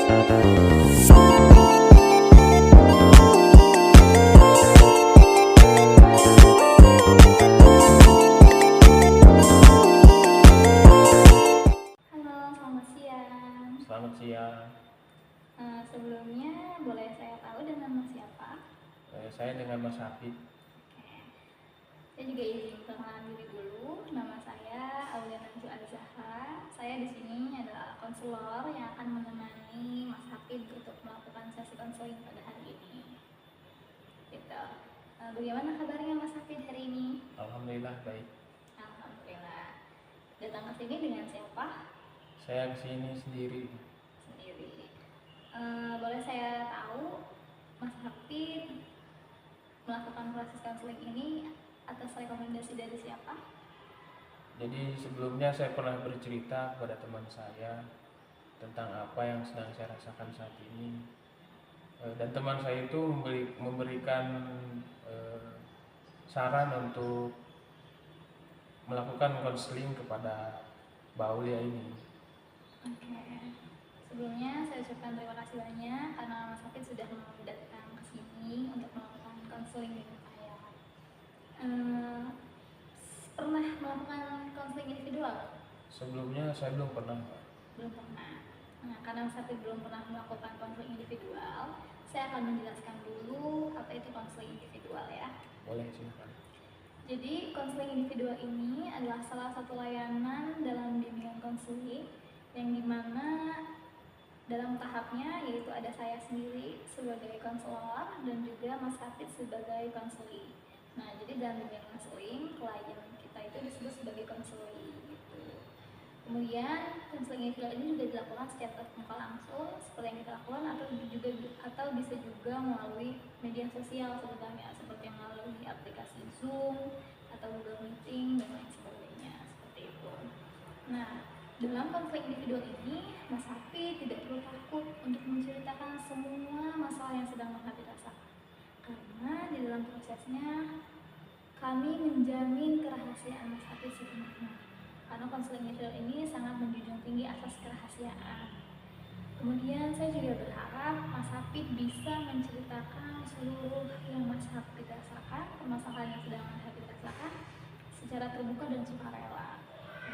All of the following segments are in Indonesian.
selamat siang. Selamat siang. Sebelumnya boleh saya tahu dengan Mas siapa? Saya dengan Mas Hafid. Oke. Saya juga izin perkenalan diri dulu. Nama saya Aulia Najwa Al-Zahra. Saya di sini adalah konselor yang akan menemani Mas Hafid untuk melakukan sesi konseling pada hari ini. Gitu. Bagaimana kabarnya Mas Hafid hari ini? Alhamdulillah baik. Alhamdulillah. Datang ke sini dengan siapa? Saya kesini sendiri. Boleh saya tahu Mas Hafid melakukan proses konseling ini atas rekomendasi dari siapa? Jadi sebelumnya saya pernah bercerita kepada teman saya tentang apa yang sedang saya rasakan saat ini. Dan teman saya itu memberikan saran untuk melakukan konseling kepada Mbak Aulia ini. Oke. Sebelumnya saya ucapkan terima kasih banyak karena Mas Hafid sudah mau datang ke sini untuk melakukan konseling dengan saya. Pernah melakukan konseling individual? Sebelumnya saya belum pernah. Belum pernah. Nah, karena Mas Hafid belum pernah melakukan konseling individual, saya akan menjelaskan dulu apa itu konseling individual ya. Boleh, silakan. Jadi konseling individual ini adalah salah satu layanan dalam bimbingan konseling yang dimana dalam tahapnya yaitu ada saya sendiri sebagai konselor dan juga Mas Hafid sebagai konseling. Nah, jadi dalam bimbingan konseling klien kita itu disebut sebagai konseling gitu. Kemudian konseling individual ini juga dilakukan secara tatap muka langsung seperti yang kita lakukan atau bisa juga melalui media sosial sebenarnya seperti melalui aplikasi Zoom atau Google Meeting dan lain sebagainya seperti itu. Nah, dalam konseling individual ini, Mas Hafid tidak perlu takut untuk menceritakan semua masalah yang sedang Mas Hafid rasakan. Karena di dalam prosesnya, kami menjamin kerahasiaan Mas Hafid sepenuhnya. Karena konseling individual ini sangat menjunjung tinggi asas kerahasiaan. Kemudian saya juga berharap Mas Hafid bisa menceritakan seluruh yang Mas Hafid rasakan, permasalahan yang sedang Mas Hafid rasakan secara terbuka dan sukarela.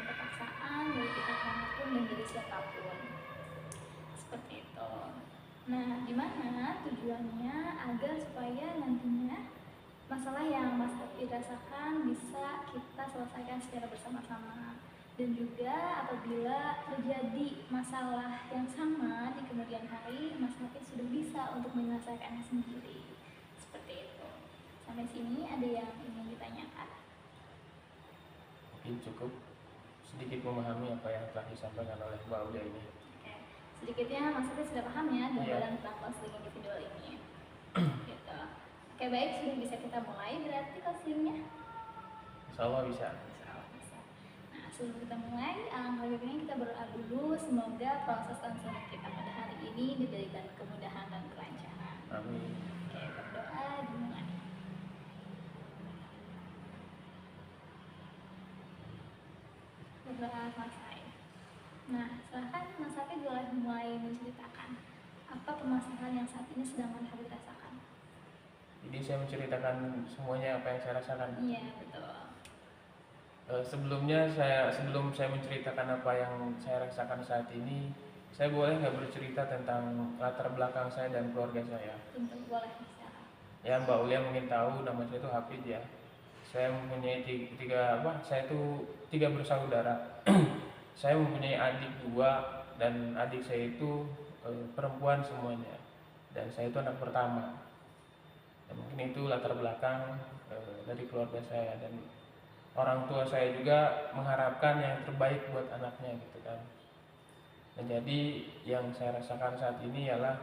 Paksaan dari pihak manapun dan dari siapapun seperti itu. Nah, gimana tujuannya agar supaya nantinya masalah yang Mas Hafid rasakan bisa kita selesaikan secara bersama-sama, dan juga apabila terjadi masalah yang sama di kemudian hari, Mas Hafid sudah bisa untuk menyelesaikannya sendiri seperti itu. Sampai sini ada yang ingin ditanyakan? Mungkin cukup sedikit memahami apa yang telah disampaikan oleh Mbak Aulia ini. Oke. Sedikitnya Mas Hafid sudah paham ya gambaran tentang konseling individual ini. Gitu. Oke, baik, sudah bisa kita mulai berarti konselingnya? Insya Allah bisa. Nah, sebelum kita mulai, alangkah baiknya kita berdoa dulu semoga proses konseling kita pada hari ini diberikan kemudahan dan kelancaran. Amin. Oke, berdoa dimulai. Berdoa selesai. Nah, silahkan Mas Hafid boleh mulai menceritakan apa permasalahan yang saat ini sedang Mas Hafid rasakan. Jadi saya menceritakan semuanya apa yang saya rasakan. Iya, betul. Sebelum saya menceritakan apa yang saya rasakan saat ini, saya boleh nggak bercerita tentang latar belakang saya dan keluarga saya? Tentu boleh, silakan. Ya, Mbak Ulia mungkin tahu nama saya itu Hafid ya. Saya mempunyai tiga bersaudara. Saya mempunyai adik dua dan adik saya itu perempuan semuanya. Dan saya itu anak pertama. Dan mungkin itu latar belakang dari keluarga saya, dan orang tua saya juga mengharapkan yang terbaik buat anaknya gitu kan. Dan jadi yang saya rasakan saat ini ialah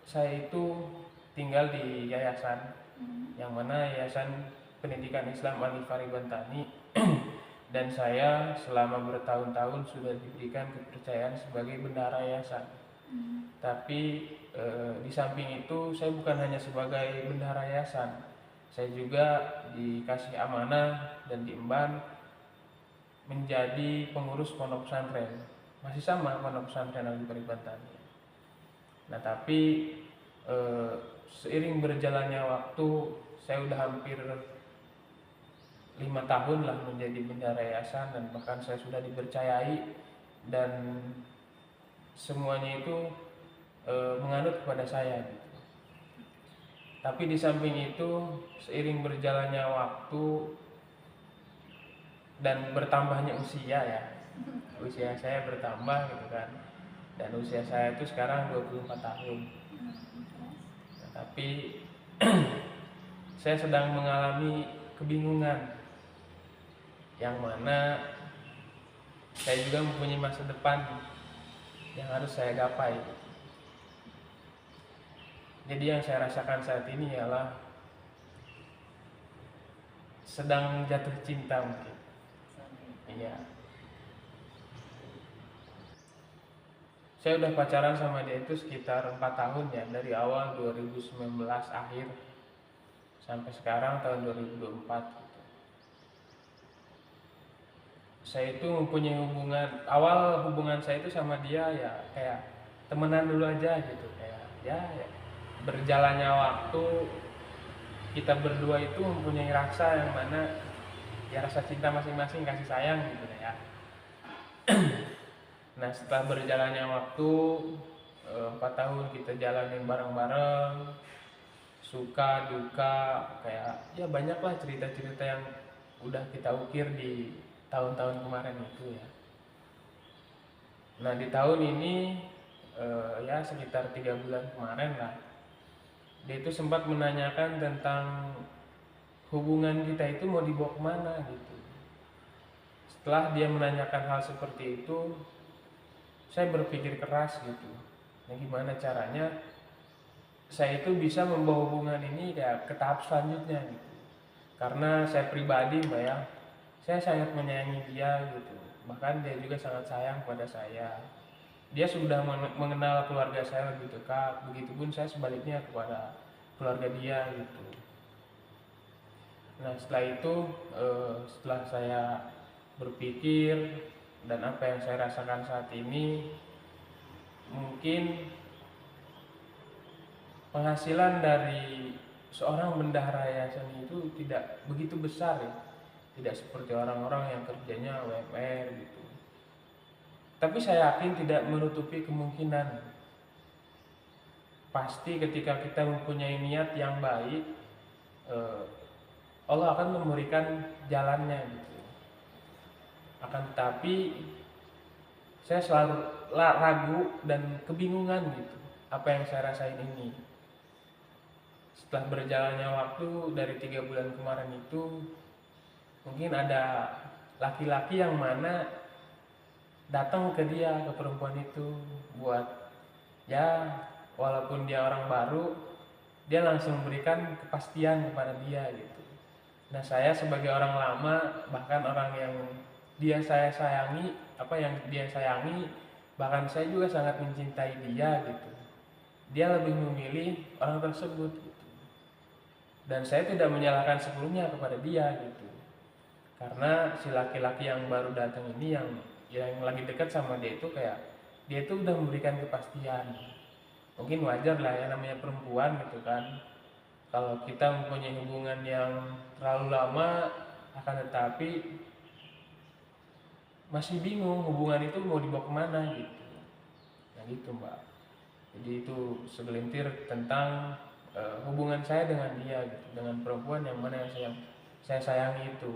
saya itu tinggal di yayasan yang mana Yayasan Pendidikan Islam Al-Ifari Bantani dan saya selama bertahun-tahun sudah diberikan kepercayaan sebagai bendahara yayasan. Tapi di samping itu saya bukan hanya sebagai bendahara yayasan, saya juga dikasih amanah dan diemban menjadi pengurus pondok pesantren masih sama pondok pesantren Al Bari Bantani. Nah tapi seiring berjalannya waktu, saya udah hampir 5 tahun lah menjadi bendahara yayasan, dan bahkan saya sudah dipercayai, dan semuanya itu menganut kepada saya gitu. Tapi di samping itu, seiring berjalannya waktu dan bertambahnya usia ya, usia saya bertambah gitu kan, dan usia saya itu sekarang 24 tahun. Nah, tapi saya sedang mengalami kebingungan, yang mana saya juga mempunyai masa depan yang harus saya gapai. Jadi yang saya rasakan saat ini ialah sedang jatuh cinta mungkin. Iya. Saya udah pacaran sama dia itu sekitar 4 tahun ya, dari awal 2019 akhir sampai sekarang tahun 2024 gitu. Saya itu mempunyai awal hubungan saya itu sama dia ya kayak temenan dulu aja gitu, kayak ya berjalannya waktu kita berdua itu mempunyai rasa yang mana ya rasa cinta masing-masing, kasih sayang gitu ya. Nah setelah berjalannya waktu 4 tahun kita jalanin bareng-bareng, suka duka, kayak ya banyak lah cerita-cerita yang udah kita ukir di tahun-tahun kemarin itu ya. Nah di tahun ini ya sekitar 3 bulan kemarin lah, dia itu sempat menanyakan tentang hubungan kita itu mau dibawa kemana gitu. Setelah dia menanyakan hal seperti itu, saya berpikir keras gitu. Nah gimana caranya saya itu bisa membawa hubungan ini ya ke tahap selanjutnya gitu. Karena saya pribadi mbak ya, saya sangat menyayangi dia gitu. Bahkan dia juga sangat sayang pada saya. Dia sudah mengenal keluarga saya lebih dekat, begitupun saya sebaliknya kepada keluarga dia gitu. Nah setelah itu setelah saya berpikir dan apa yang saya rasakan saat ini, mungkin penghasilan dari seorang bendahara yayasan itu tidak begitu besar ya, tidak seperti orang-orang yang kerjanya UMR gitu. Tapi saya yakin tidak menutupi kemungkinan, pasti ketika kita mempunyai niat yang baik, Allah akan memberikan jalannya gitu. Akan tetapi saya selalu ragu dan kebingungan gitu, apa yang saya rasain ini. Setelah berjalannya waktu dari 3 bulan kemarin itu, mungkin ada laki-laki yang mana datang ke dia, ke perempuan itu, buat ya walaupun dia orang baru, dia langsung memberikan kepastian kepada dia gitu. Nah saya sebagai orang lama, bahkan orang yang saya sayangi, bahkan saya juga sangat mencintai dia gitu, dia lebih memilih orang tersebut gitu. Dan saya tidak menyalahkan sepenuhnya kepada dia gitu, karena si laki-laki yang baru datang ini yang lagi dekat sama dia itu kayak dia itu udah memberikan kepastian. Mungkin wajar lah ya, namanya perempuan gitu kan, kalau kita mempunyai hubungan yang terlalu lama akan tetapi masih bingung hubungan itu mau dibawa kemana gitu. Nah gitu mbak, jadi itu segelintir tentang hubungan saya dengan dia gitu, dengan perempuan yang mana yang saya sayangi itu.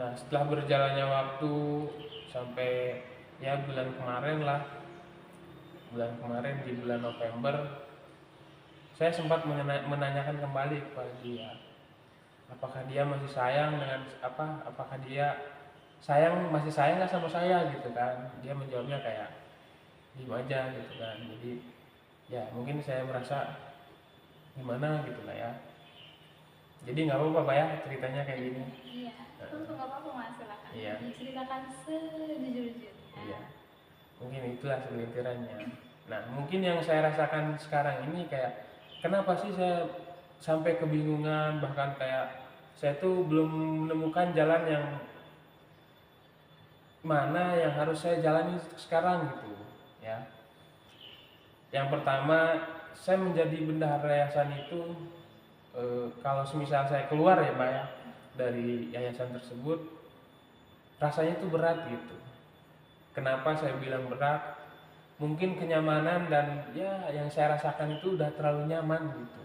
Nah setelah berjalannya waktu sampai ya bulan kemarin di bulan November, saya sempat menanyakan kembali kepada dia, apakah dia masih sayang apakah dia masih sayang nggak sama saya gitu kan. Dia menjawabnya kayak diem aja gitu kan. Jadi ya mungkin saya merasa gimana gitu lah ya. Jadi nggak apa-apa Pak ya ceritanya kayak gini. Iya, tentu nggak apa-apa mas, silakan. Iya. Diceritakan sejujur-jujurnya. Iya. Mungkin itulah segelintirannya. Nah mungkin yang saya rasakan sekarang ini kayak kenapa sih saya sampai kebingungan, bahkan kayak saya tuh belum menemukan jalan yang mana yang harus saya jalani sekarang gitu ya. Yang pertama, saya menjadi bendahara yayasan itu kalau semisal saya keluar ya Mbak ya dari yayasan tersebut, rasanya itu berat gitu. Kenapa saya bilang berat? Mungkin kenyamanan dan ya yang saya rasakan itu udah terlalu nyaman gitu.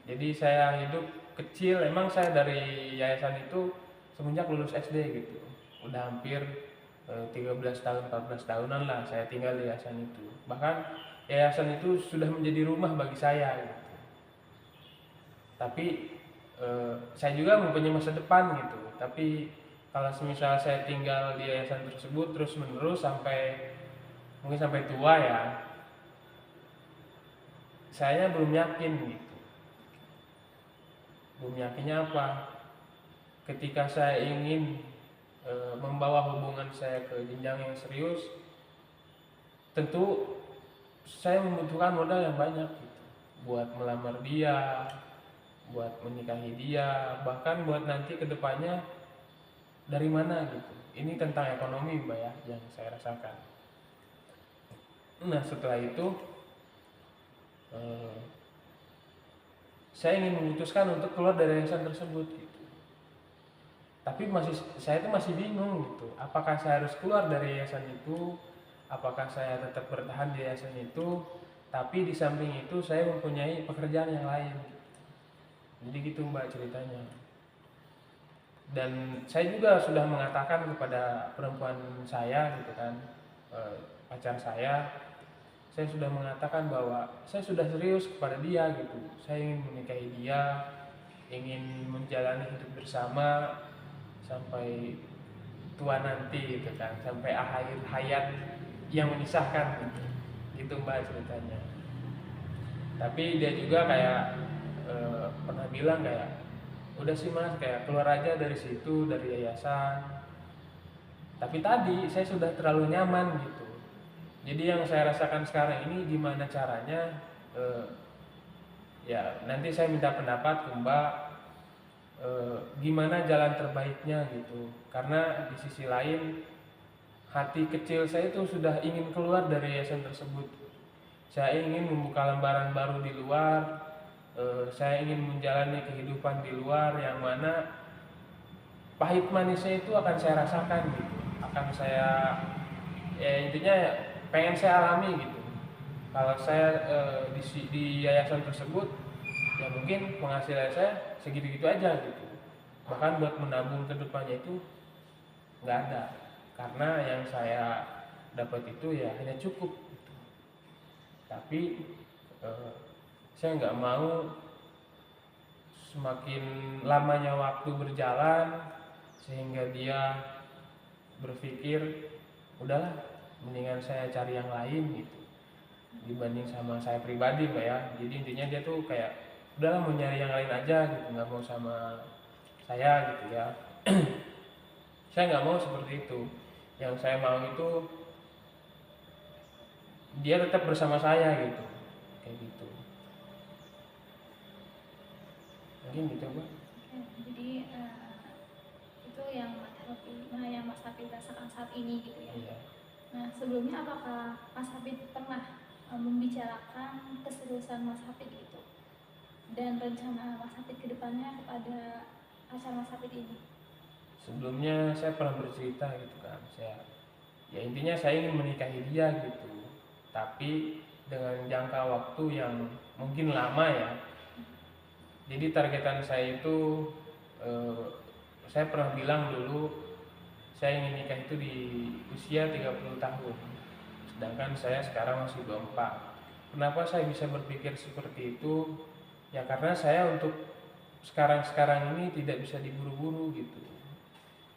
Jadi saya hidup kecil, emang saya dari yayasan itu semenjak lulus SD gitu. Udah hampir 13 tahun, 14 tahunan lah saya tinggal di yayasan itu. Bahkan yayasan itu sudah menjadi rumah bagi saya gitu. Tapi saya juga mempunyai masa depan gitu. Tapi kalau semisal saya tinggal di yayasan tersebut terus menerus sampai mungkin sampai tua ya, saya belum yakin gitu. Belum yakinnya apa? Ketika saya ingin membawa hubungan saya ke jenjang yang serius, tentu saya membutuhkan modal yang banyak gitu. Buat melamar dia, buat menikahi dia, bahkan buat nanti kedepannya dari mana gitu. Ini tentang ekonomi Mbak ya yang saya rasakan. Nah setelah itu saya ingin memutuskan untuk keluar dari yayasan tersebut gitu. Tapi saya itu masih bingung gitu. Apakah saya harus keluar dari yayasan itu? Apakah saya tetap bertahan di yayasan itu? Tapi di samping itu saya mempunyai pekerjaan yang lain. Jadi gitu Mbak ceritanya. Dan saya juga sudah mengatakan kepada perempuan saya gitu kan, pacar saya sudah mengatakan bahwa saya sudah serius kepada dia gitu. Saya ingin menikahi dia, ingin menjalani hidup bersama sampai tua nanti gitu kan, sampai akhir hayat yang memisahkan gitu. Gitu Mbak ceritanya. Tapi dia juga kayak pernah bilang kayak udah sih Mas, kayak keluar aja dari situ, dari yayasan. Tapi tadi saya sudah terlalu nyaman gitu. Jadi yang saya rasakan sekarang ini gimana caranya, ya nanti saya minta pendapat ke Mbak, gimana jalan terbaiknya gitu. Karena di sisi lain hati kecil saya itu sudah ingin keluar dari yayasan tersebut. Saya ingin membuka lembaran baru di luar, saya ingin menjalani kehidupan di luar yang mana pahit manisnya itu akan saya rasakan gitu, akan saya ya intinya pengen saya alami gitu. Kalau saya di yayasan tersebut ya mungkin penghasilan saya segitu-gitu aja gitu, bahkan buat menabung ke depannya itu nggak ada, karena yang saya dapat itu ya hanya cukup gitu. Tapi saya nggak mau semakin lamanya waktu berjalan sehingga dia berpikir udahlah mendingan saya cari yang lain gitu dibanding sama saya pribadi Mbak ya. Jadi intinya dia tuh kayak udahlah mau nyari yang lain aja gitu, nggak mau sama saya gitu ya. Saya nggak mau seperti itu. Yang saya mau itu dia tetap bersama saya gitu, kayak gitu. Mungkin gitu Mbak. Jadi itu yang Mas Hafid rasakan saat ini gitu ya. Iya. Nah sebelumnya apakah Mas Hafid pernah membicarakan keseriusan Mas Hafid itu dan rencana Mas Hafid kedepannya kepada pacar Mas Hafid ini? Sebelumnya saya pernah bercerita gitu kan, ya intinya saya ingin menikahi dia gitu, tapi dengan jangka waktu yang mungkin lama ya. Jadi targetan saya itu saya pernah bilang dulu saya ingin nikah itu di usia 30 tahun, sedangkan saya sekarang masih 24. Kenapa saya bisa berpikir seperti itu? Ya karena saya untuk sekarang ini tidak bisa diburu-buru gitu.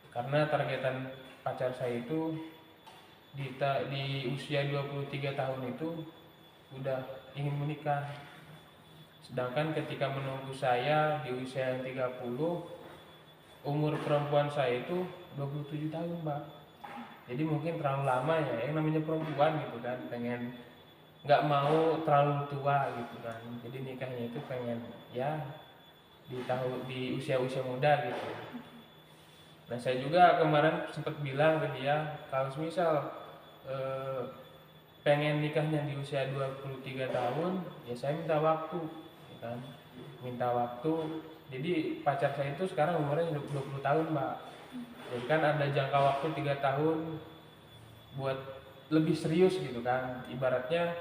Karena targetan pacar saya itu di usia 23 tahun itu udah ingin menikah. Sedangkan ketika menunggu saya di usia yang 30, umur perempuan saya itu 27 tahun Mbak. Jadi mungkin terlalu lama ya, yang namanya perempuan gitu kan, pengen nggak mau terlalu tua gitu kan. Jadi nikahnya itu pengen ya di usia-usia muda gitu. Nah saya juga kemarin sempat bilang ke dia kalau misal eh, pengen nikahnya di usia 23 tahun, ya saya minta waktu, ya kan? Minta waktu. Jadi pacar saya itu sekarang umurnya 20 tahun, Mbak. Jadi kan ada jangka waktu 3 tahun buat lebih serius gitu kan. Ibaratnya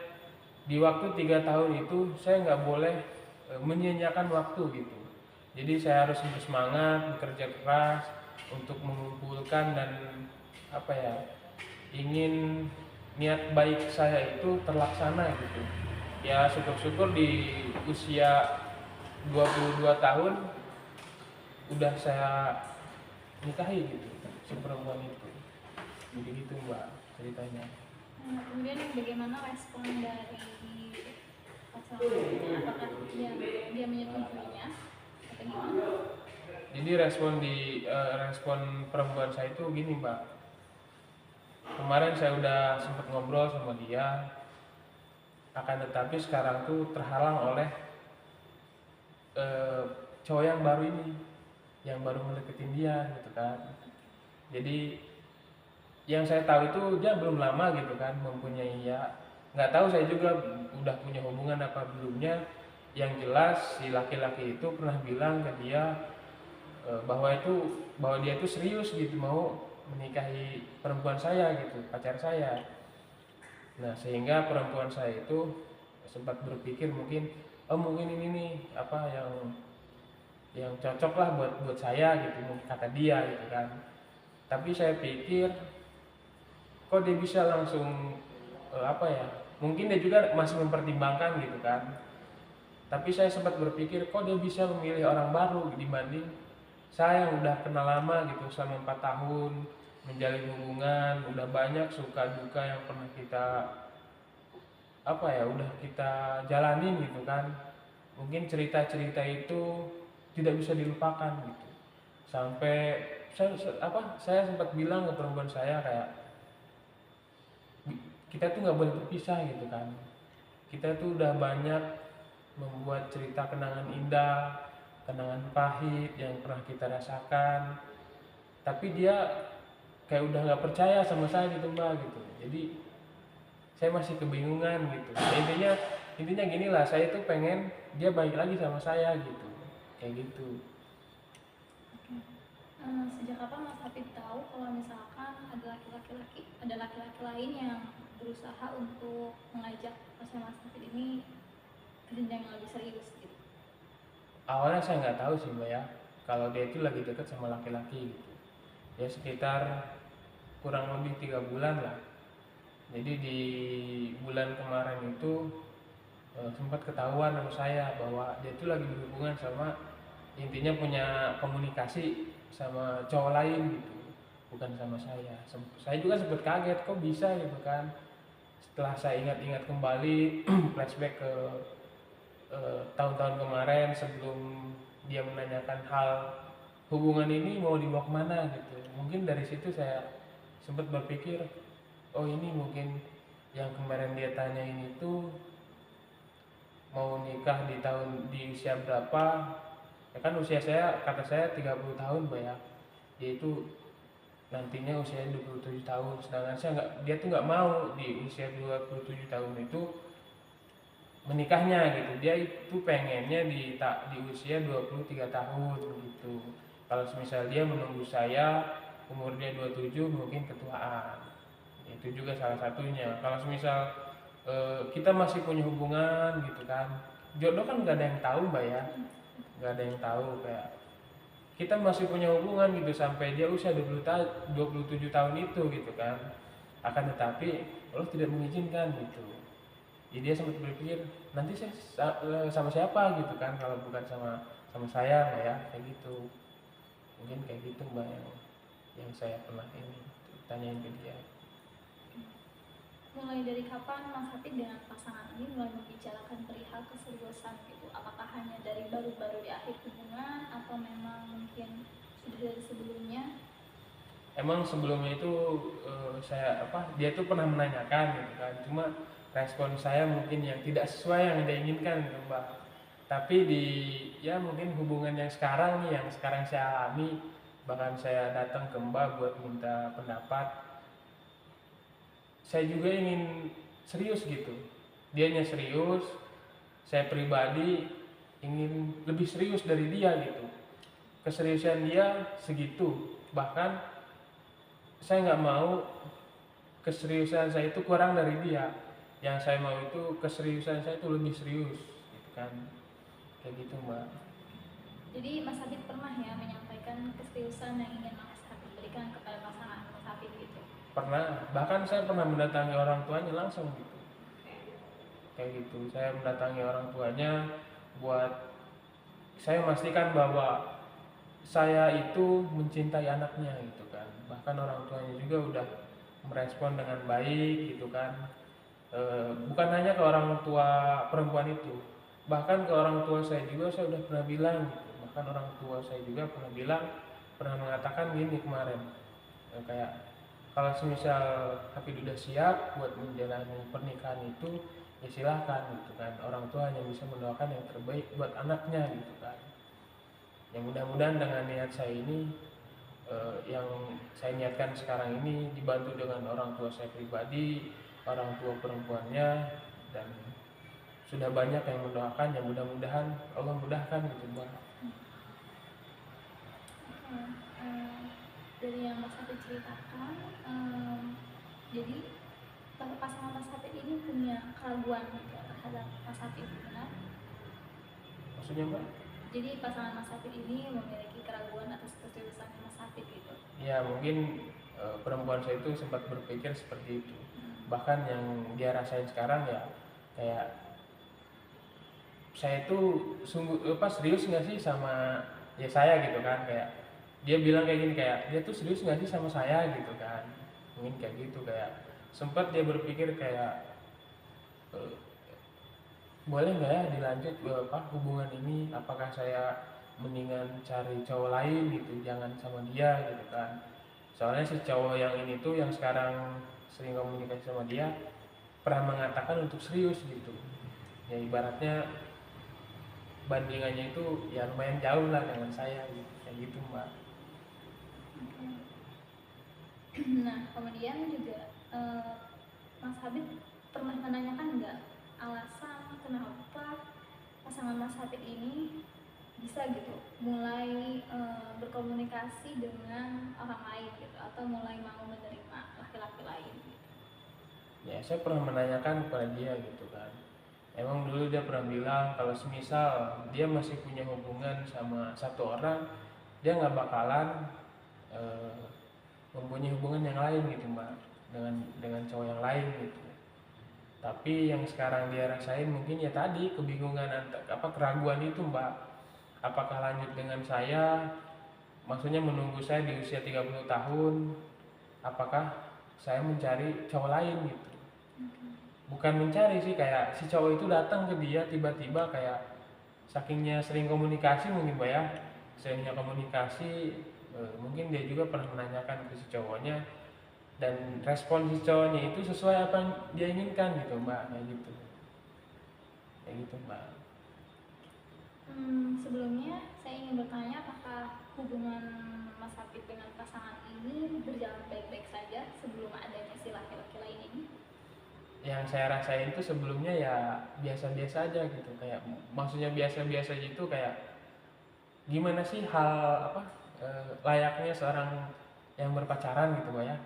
di waktu 3 tahun itu saya nggak boleh menyia-nyiakan waktu gitu. Jadi saya harus bersemangat, bekerja keras untuk mengumpulkan dan apa ya, ingin niat baik saya itu terlaksana gitu. Ya syukur-syukur di usia 22 tahun udah saya nikahi gitu si perempuan itu. Jadi gitu Mbak ceritanya. Kemudian bagaimana respon dari pasangan? Apakah dia menyetujuinya atau gimana? Jadi respon perempuan saya itu gini Mbak. Kemarin saya udah sempat ngobrol sama dia, akan tetapi sekarang tuh terhalang oleh eh, cowok yang baru ini, yang baru mendeketin dia gitu kan. Jadi yang saya tahu itu dia belum lama gitu kan mempunyai, ya nggak tahu saya juga udah punya hubungan apa belumnya. Yang jelas si laki-laki itu pernah bilang ke dia bahwa dia itu serius gitu mau menikahi perempuan saya gitu, pacar saya. Nah sehingga perempuan saya itu sempat berpikir mungkin mungkin ini nih apa yang cocok lah buat saya gitu, mungkin kata dia gitu kan. Tapi saya pikir kok dia bisa langsung apa ya, mungkin dia juga masih mempertimbangkan gitu kan. Tapi saya sempat berpikir kok dia bisa memilih orang baru dibanding saya yang udah kenal lama gitu selama 4 tahun menjalin hubungan, udah banyak suka duka yang pernah kita apa ya, udah kita jalanin gitu kan. Mungkin cerita-cerita itu tidak bisa dilupakan gitu. Sampai saya sempat bilang ke perempuan saya kayak kita tuh nggak boleh berpisah gitu kan. Kita tuh udah banyak membuat cerita kenangan indah, kenangan pahit yang pernah kita rasakan. Tapi dia kayak udah nggak percaya sama saya gitu Mbak gitu. Jadi saya masih kebingungan gitu. Ya, intinya gini lah, saya tuh pengen dia balik lagi sama saya gitu, kayak gitu. Sejak kapan Mas Hafid tahu kalau misalkan ada laki-laki lain yang berusaha untuk mengajak pasangan Mas Hafid ini ke jenjang yang lebih serius gitu? Awalnya saya nggak tahu sih Mbak ya, kalau dia itu lagi deket sama laki-laki gitu. Ya sekitar kurang lebih 3 bulan lah. Jadi di bulan kemarin itu sempat ketahuan sama saya bahwa dia itu lagi berhubungan sama, intinya punya komunikasi sama cowok lain gitu, bukan sama saya. Saya juga sempat kaget kok bisa gitu kan. Setelah saya ingat-ingat kembali flashback ke tahun-tahun kemarin sebelum dia menanyakan hal hubungan ini mau dibawa kemana gitu, mungkin dari situ saya sempat berpikir oh ini mungkin yang kemarin dia tanyain itu mau nikah di usia berapa. Ya kan usia saya, kata saya 30 tahun Mbak ya, dia itu nantinya usianya 27 tahun, sedangkan dia tuh nggak mau di usia 27 tahun itu menikahnya gitu. Dia itu pengennya di usia 23 tahun gitu. Kalau misal dia menunggu saya umur dia 27 mungkin ketuaan, itu juga salah satunya. Kalau misal kita masih punya hubungan gitu kan, jodoh kan nggak ada yang tahu Mbak ya, nggak ada yang tahu. Kayak kita masih punya hubungan gitu sampai dia usia 27 tahun itu gitu kan, akan tetapi Allah tidak mengizinkan gitu. Jadi dia sempat berpikir nanti saya sama siapa gitu kan kalau bukan sama saya Mbak ya, kayak gitu. Mungkin kayak gitu Mbak yang saya pernah ini tanyain ke dia. Mulai dari kapan Mas Hafid dengan pasangan ini mulai membicarakan perihal keseriusan gitu? Apakah hanya dari baru-baru di akhir hubungan atau memang mungkin sudah dari sebelumnya? Emang sebelumnya itu dia tuh pernah menanyakan gitu kan, cuma respon saya mungkin yang tidak sesuai yang dia inginkan gitu Mbak. Tapi ya mungkin hubungan yang sekarang nih, yang sekarang saya alami, Bahkan saya datang ke Mbak buat minta pendapat. Saya juga ingin serius gitu. Dianya serius, saya pribadi ingin lebih serius dari dia gitu. Keseriusan dia segitu, bahkan saya nggak mau keseriusan saya itu kurang dari dia. Yang saya mau itu keseriusan saya itu lebih serius gitu kan, kayak gitu Mbak. Jadi Mas Habib pernah ya menyampaikan keseriusan yang ingin Mas Habib berikan kepada pasangan Mas Habib gitu? Pernah, bahkan saya pernah mendatangi orang tuanya langsung gitu, kayak gitu. Saya mendatangi orang tuanya buat saya memastikan bahwa saya itu mencintai anaknya gitu kan. Bahkan orang tuanya juga udah merespon dengan baik gitu kan. Bukan hanya ke orang tua perempuan itu, bahkan ke orang tua saya juga saya udah pernah bilang gitu. Bahkan orang tua saya juga pernah mengatakan gini kemarin, kayak kalau semisal Hafid udah siap buat menjalani pernikahan itu, ya silahkan gitu kan. Orang tua hanya bisa mendoakan yang terbaik buat anaknya gitu kan. Yang mudah-mudahan dengan niat saya ini, yang saya niatkan sekarang ini, dibantu dengan orang tua saya pribadi, orang tua perempuannya, dan sudah banyak yang mendoakan. Yang mudah-mudahan Allah mudahkan gitu Mbak. Oke, dari yang Mas Habib ceritakan, jadi pasangan Mas Habib ini punya keraguan gitu terhadap Mas Habib, benar? Maksudnya Mbak? Jadi pasangan Mas Habib ini memiliki keraguan atas keseriusan Mas Habib gitu. Ya mungkin perempuan saya itu sempat berpikir seperti itu. Bahkan yang dia rasain sekarang ya kayak, saya itu sungguh serius nggak sih sama ya saya gitu kan. Kayak dia bilang kayak gini, kayak dia tuh serius nggak sih sama saya gitu kan, mungkin kayak gitu. Kayak sempat dia berpikir kayak, eh, boleh nggak ya dilanjut hubungan ini, apakah saya mendingan cari cowok lain gitu, jangan sama dia gitu kan. Soalnya si cowok yang ini tuh yang sekarang sering komunikasi sama dia pernah mengatakan untuk serius gitu. Ya ibaratnya bandingannya itu ya lumayan jauh lah dengan saya gitu, kayak gitu Mbak. Oke. Nah, kemudian juga Mas Habib pernah menanyakan nggak alasan kenapa pasangan Mas Habib ini bisa gitu mulai berkomunikasi dengan orang lain gitu, atau mulai mau menerima laki-laki lain gitu? Ya saya pernah menanyakan kepada dia gitu kan. Emang dulu dia pernah bilang kalau semisal dia masih punya hubungan sama satu orang, dia nggak bakalan eh, mempunyai hubungan yang lain gitu Mbak, dengan cowok yang lain gitu. Tapi yang sekarang dia rasain mungkin ya tadi kebingungan, keraguan itu Mbak. Apakah lanjut dengan saya, maksudnya menunggu saya di usia 30 tahun, apakah saya mencari cowok lain gitu. Bukan mencari sih, kayak si cowok itu datang ke dia tiba-tiba, kayak sakingnya sering komunikasi mungkin Mbak ya. Seringnya komunikasi, mungkin dia juga pernah menanyakan ke si cowoknya, dan respon si cowoknya itu sesuai apa yang dia inginkan gitu Mbak, kayak gitu Mbak. Sebelumnya saya ingin bertanya, apakah hubungan Mas Habib dengan pasangan ini berjalan baik-baik saja sebelum adanya si laki-laki lain ini? Yang saya rasain itu sebelumnya ya biasa-biasa aja gitu, kayak maksudnya biasa-biasa gitu, kayak gimana sih hal layaknya seorang yang berpacaran gitu Mbak ya.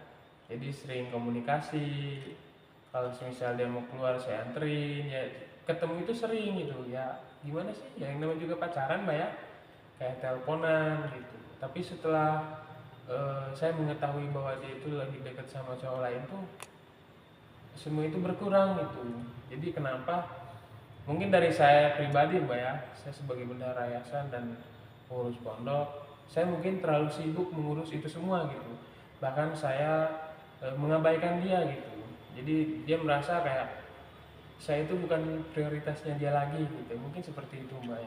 Jadi sering komunikasi, kalau misal dia mau keluar saya anterin, ya ketemu itu sering gitu ya. Gimana sih ya, yang namanya juga pacaran Mbak ya, kayak teleponan gitu. Tapi setelah saya mengetahui bahwa dia itu lagi dekat sama cowok lain tuh, semua itu berkurang gitu. Jadi kenapa, mungkin dari saya pribadi Mbak ya, saya sebagai bendahara yayasan dan pengurus pondok, saya mungkin terlalu sibuk mengurus itu semua gitu. Bahkan saya mengabaikan dia gitu. Jadi dia merasa kayak saya itu bukan prioritasnya dia lagi gitu. Mungkin seperti itu Mbak,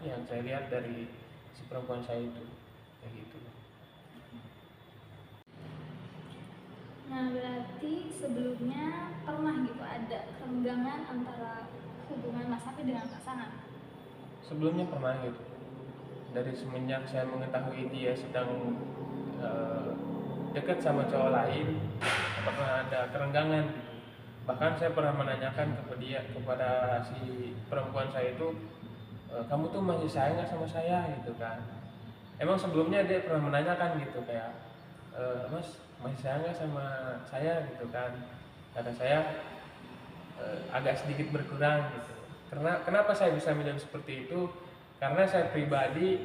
yang saya lihat dari si perempuan saya itu, kayak gitu. Nah, berarti sebelumnya pernah gitu ada kerenggangan antara hubungan Mas Habib dengan pasangan? Sebelumnya pernah gitu. dari semenjak saya mengetahui dia sedang eh, dekat sama cowok lain, pernah ada kerenggangan. Bahkan saya pernah menanyakan kepada si perempuan saya itu, kamu tuh masih sayang nggak sama saya gitu kan. Emang sebelumnya dia pernah menanyakan gitu kayak, Mas masih sayang nggak sama saya gitu kan. Kata saya, agak sedikit berkurang gitu. Karena kenapa saya bisa menjawab seperti itu? Karena saya pribadi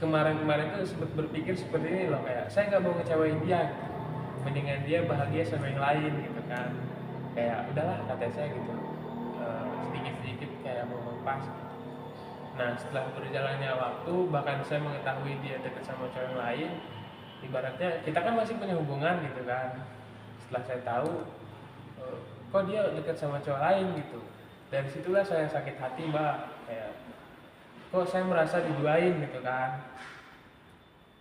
kemarin-kemarin tuh sempat berpikir seperti ini loh, kayak saya nggak mau ngecewain dia gitu. Mendingan dia bahagia sama yang lain gitu kan. Kayak udahlah kata saya gitu. Sedikit-sedikit kayak mau melepas gitu. Nah setelah berjalannya waktu, bahkan saya mengetahui dia dekat sama cowok yang lain, ibaratnya kita kan masih punya hubungan gitu kan. Setelah saya tahu, kok dia dekat sama cowok lain gitu, dari situlah saya sakit hati mbak, kayak kok saya merasa diduain gitu kan.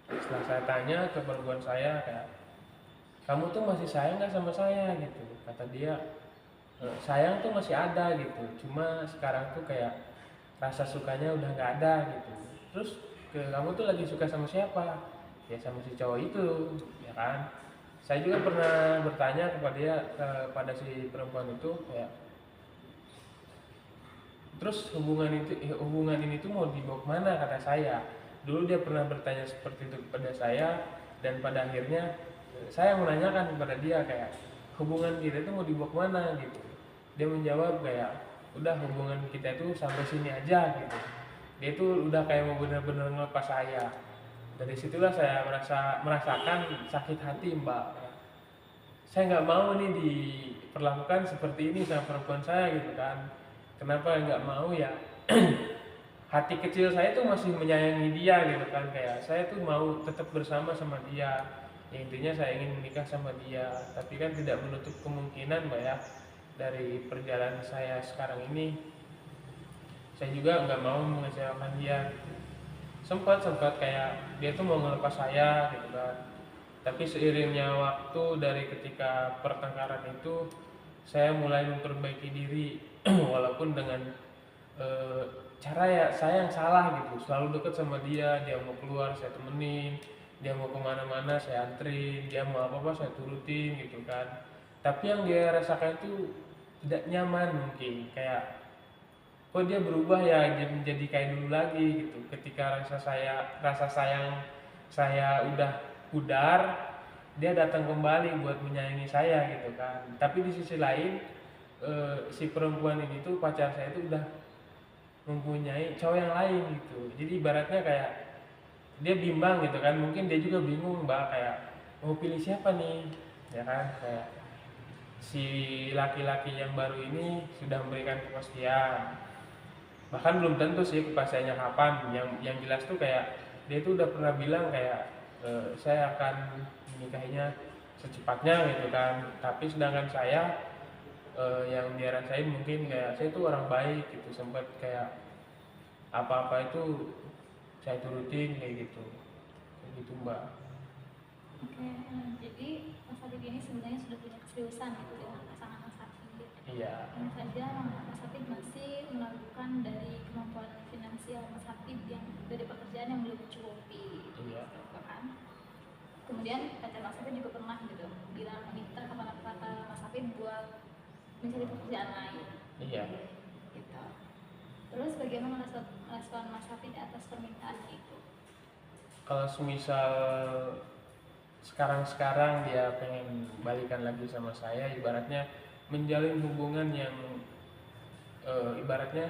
Setelah saya tanya ke perempuan saya kayak, kamu tuh masih sayang nggak sama saya gitu, kata dia, sayang tuh masih ada gitu, cuma sekarang tuh kayak rasa sukanya udah nggak ada gitu. Terus kamu tuh lagi suka sama siapa? Ya sama si cowok itu, ya kan. Saya juga pernah bertanya kepada si perempuan itu kayak, terus hubungan ini tuh mau dibawa kemana, kata saya. Dulu dia pernah bertanya seperti itu kepada saya, dan pada akhirnya saya menanyakan kepada dia kayak, hubungan kita itu mau dibawa kemana gitu. Dia menjawab kayak, udah hubungan kita itu sampai sini aja gitu. Dia itu udah kayak mau benar-benar ngelepas saya. Dari situlah saya merasakan sakit hati mbak. Saya nggak mau nih diperlakukan seperti ini sama perempuan saya gitu kan. Kenapa nggak mau ya? Hati kecil saya tuh masih menyayangi dia gitu kan, kayak saya tuh mau tetap bersama sama dia. Ya, intinya saya ingin menikah sama dia, tapi kan tidak menutup kemungkinan mbak ya, dari perjalanan saya sekarang ini saya juga nggak mau mengecewakan dia gitu. Sempat kayak dia tuh mau ngelepas saya gitu kan, tapi seiringnya waktu dari ketika pertengkaran itu saya mulai memperbaiki diri walaupun dengan eh, cara ya saya yang salah gitu, selalu deket sama dia. Dia mau keluar saya temenin, dia mau kemana-mana saya anterin, dia mau apa-apa saya turutin gitu kan. Tapi yang dia rasakan itu tidak nyaman, mungkin kayak kok dia berubah ya menjadi kayak dulu lagi gitu. Ketika rasa sayang saya udah pudar, dia datang kembali buat menyayangi saya gitu kan. Tapi di sisi lain, si perempuan ini tuh, pacar saya itu udah mempunyai cowok yang lain gitu. Jadi ibaratnya kayak dia bimbang gitu kan. Mungkin dia juga bingung mbak, kayak mau pilih siapa nih, ya kan. Kayak si laki-laki yang baru ini sudah memberikan kepastian, bahkan belum tentu sih kepastiannya kapan. Yang jelas tuh kayak dia tuh udah pernah bilang kayak, saya akan menikahinya secepatnya gitu kan. Tapi sedangkan saya, yang dia rasain mungkin kayak saya tuh orang baik gitu, sempat kayak apa-apa itu saya turutin kayak gitu mbak. Oke, jadi Mas Habib ini sebenarnya sudah punya keseriusan gitu dengan pasangan Mas Habib. Iya. Hanya saja Mas Habib masih melakukan dari kemampuan finansial Mas Habib yang dari pekerjaan yang belum mencukupi. Iya. Gitu kan. Kemudian pacar Mas Habib juga pernah gitu bilang minta kata Mas Habib buat mencari pekerjaan lain. Iya. Gitu. Terus bagaimana respon Mas Habib atas permintaan itu? Kalau semisal sekarang dia pengen balikan lagi sama saya, ibaratnya menjalin hubungan yang ibaratnya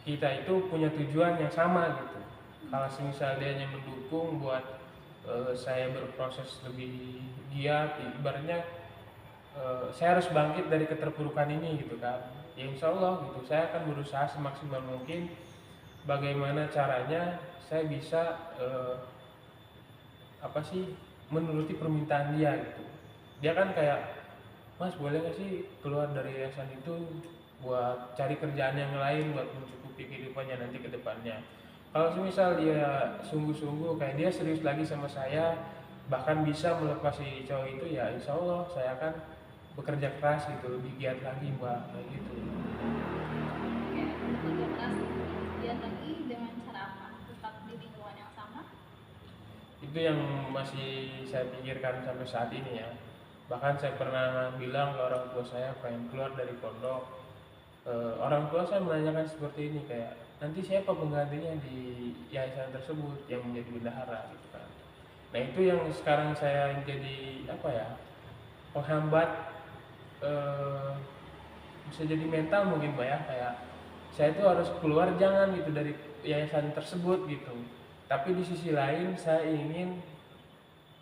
kita itu punya tujuan yang sama gitu. Kalau semisal dia hanya mendukung buat saya berproses lebih giat, ibaratnya saya harus bangkit dari keterpurukan ini gitu kan. Ya insya Allah gitu, saya akan berusaha semaksimal mungkin bagaimana caranya saya bisa menuruti permintaan dia gitu. Dia kan kayak, Mas boleh gak sih keluar dari yayasan itu buat cari kerjaan yang lain buat mencukupi kehidupannya nanti ke depannya. Kalau misal dia sungguh-sungguh kayak dia serius lagi sama saya, bahkan bisa melepas si cowok itu, ya insya Allah saya akan bekerja keras gitu, lebih giat lagi mbak, kayak gitu. Oke, bekerja keras, lihat lagi dengan cara apa? Itu yang masih saya pikirkan sampai saat ini ya. Bahkan saya pernah bilang ke orang tua saya pengen keluar dari pondok. Orang tua saya menanyakan seperti ini, kayak nanti siapa penggantinya di yayasan tersebut yang menjadi bendahara gitu kan. Nah itu yang sekarang saya jadi apa ya, penghambat, eh, bisa jadi mental mungkin Mbak ya, kayak saya itu harus keluar jangan gitu dari yayasan tersebut gitu, tapi di sisi lain saya ingin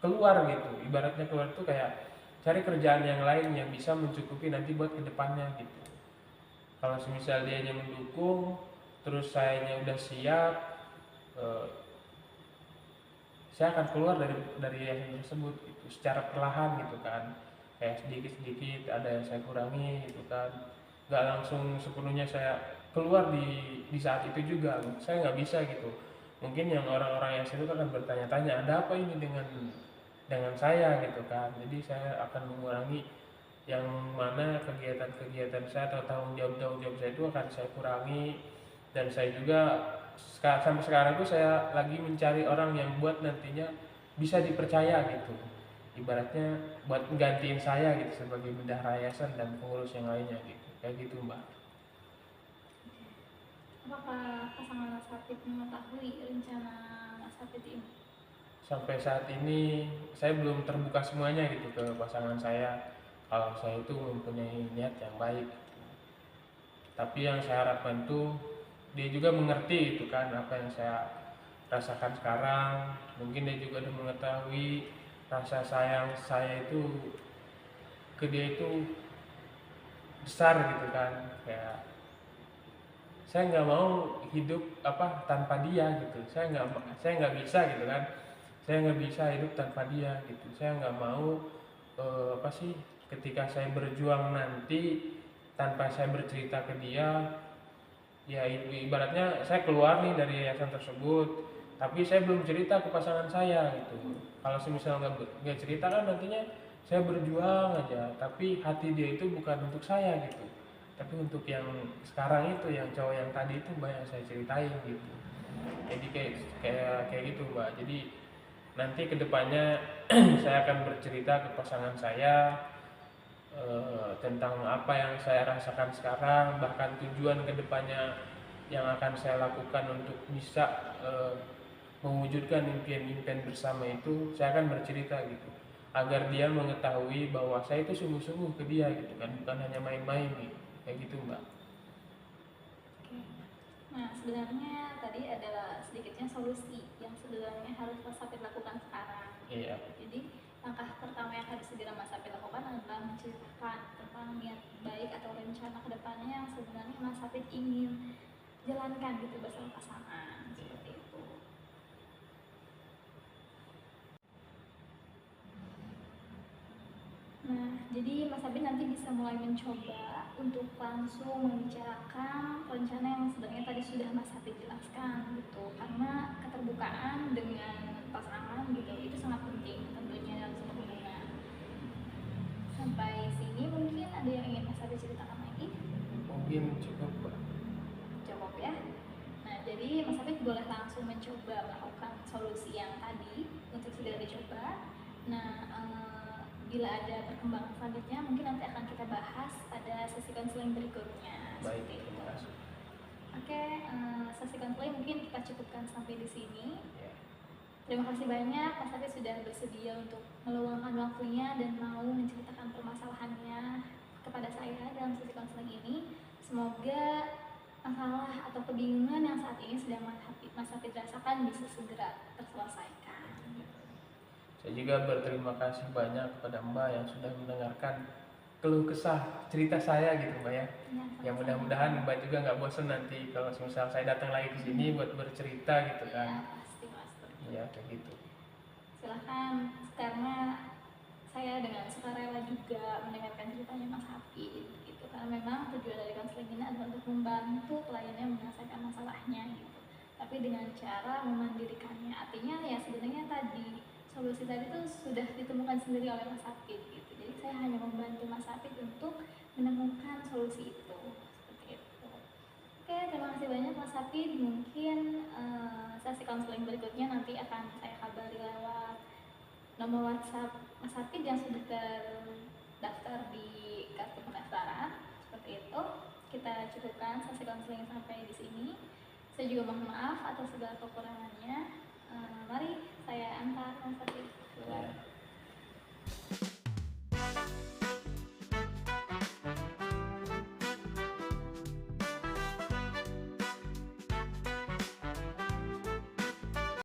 keluar gitu, ibaratnya keluar itu kayak cari kerjaan yang lain yang bisa mencukupi nanti buat kedepannya gitu. Kalau semisal dia hanya mendukung terus sayanya udah siap, eh, saya akan keluar dari yayasan tersebut gitu secara perlahan gitu kan, kayak sedikit sedikit ada yang saya kurangi gitu kan, nggak langsung sepenuhnya saya keluar di saat itu juga, saya nggak bisa gitu. Mungkin yang orang-orang yang situ akan bertanya-tanya ada apa ini dengan saya gitu kan, jadi saya akan mengurangi yang mana kegiatan-kegiatan saya atau tanggung jawab saya itu akan saya kurangi. Dan saya juga sampai sekarang itu saya lagi mencari orang yang buat nantinya bisa dipercaya gitu, ibaratnya buat gantiin saya gitu sebagai bendahara yayasan dan pengurus yang lainnya gitu, kayak gitu Mbak. Apakah pasangan Mas Hafid mengetahui rencana Mas Hafid ini? Sampai saat ini saya belum terbuka semuanya gitu ke pasangan saya kalau saya itu mempunyai niat yang baik, tapi yang saya harapkan tuh dia juga mengerti itu kan apa yang saya rasakan sekarang. Mungkin dia juga udah mengetahui rasa sayang saya itu ke dia itu besar gitu kan, kayak saya nggak mau hidup apa tanpa dia gitu, saya nggak bisa gitu kan, saya nggak bisa hidup tanpa dia gitu, saya nggak mau apa sih, ketika saya berjuang nanti tanpa saya bercerita ke dia. Ya ibaratnya saya keluar nih dari yayasan tersebut, tapi saya belum cerita ke pasangan saya gitu. Kalau semisal nggak cerita kan nantinya saya berjuang aja, tapi hati dia itu bukan untuk saya gitu, tapi untuk yang sekarang itu, yang cowok yang tadi itu Mbak yang saya ceritain gitu. Jadi kayak gitu Mbak. Jadi nanti kedepannya saya akan bercerita ke pasangan saya, tentang apa yang saya rasakan sekarang, bahkan tujuan kedepannya yang akan saya lakukan untuk bisa mewujudkan impian-impian bersama itu. Saya akan bercerita gitu agar dia mengetahui bahwa saya itu sungguh-sungguh ke dia gitu kan, bukan hanya main-main gitu, kayak gitu Mbak. Oke. Nah, sebenarnya tadi adalah sedikitnya solusi yang sebenarnya harus Mas Hafid lakukan sekarang. Iya. Jadi, langkah pertama yang harus segera Mas Hafid lakukan adalah menceritakan tentang niat baik atau rencana kedepannya yang sebenarnya Mas Hafid ingin jalankan gitu bersama pasangan, seperti itu. Nah, jadi Mas Hafid nanti bisa mulai mencoba untuk langsung membicarakan rencana yang sebenarnya tadi sudah Mas Hafid jelaskan gitu, karena keterbukaan dengan pasangan gitu itu sangat penting tentunya dalam sebuah hubungan. Sampai sini mungkin ada yang ingin Mas Hafid ceritakan lagi? Mungkin cukup Mbak. Cukup ya. Nah, jadi Mas Hafid boleh langsung mencoba melakukan solusi yang tadi untuk segera dicoba. Nah, bila ada perkembangan selanjutnya mungkin nanti akan kita bahas pada sesi konseling berikutnya. Baik, Seperti itu. terima kasih. Oke, sesi konseling mungkin kita cukupkan sampai di sini. Ya. Terima kasih banyak Mas Hafid sudah bersedia untuk meluangkan waktunya dan mau menceritakan permasalahannya kepada saya dalam sesi konseling ini. Semoga masalah atau kebingungan yang saat ini sedang Mas Hafid rasakan bisa segera terselesaikan. Saya juga berterima kasih banyak kepada Mbak yang sudah mendengarkan keluh kesah cerita saya gitu Mbak ya. Ya, Yang mudah-mudahan Mbak juga nggak bosan nanti kalau misal saya datang lagi ke sini buat bercerita gitu ya, kan. pasti Mas. Iya kayak gitu. Silahkan, karena saya dengan sukarela juga mendengarkan ceritanya Mas Hafid gitu, karena memang tujuan dari konseling ini adalah untuk membantu kliennya menyelesaikan masalahnya gitu, tapi dengan cara memandirikannya. Artinya ya sebenarnya tadi solusi tadi itu sudah ditemukan sendiri oleh Mas Hafid gitu, jadi saya hanya membantu Mas Hafid untuk menemukan solusi itu, seperti itu. Oke, terima kasih kasih banyak Mas Hafid. Mungkin sesi konseling berikutnya nanti akan saya kabari lewat nomor WhatsApp Mas Hafid yang sudah terdaftar di kartu pendaftaran. Seperti itu. Kita cukupkan sesi konseling sampai di sini. Saya juga mohon maaf atas segala kekurangannya. Mari saya antar Mas Hafid.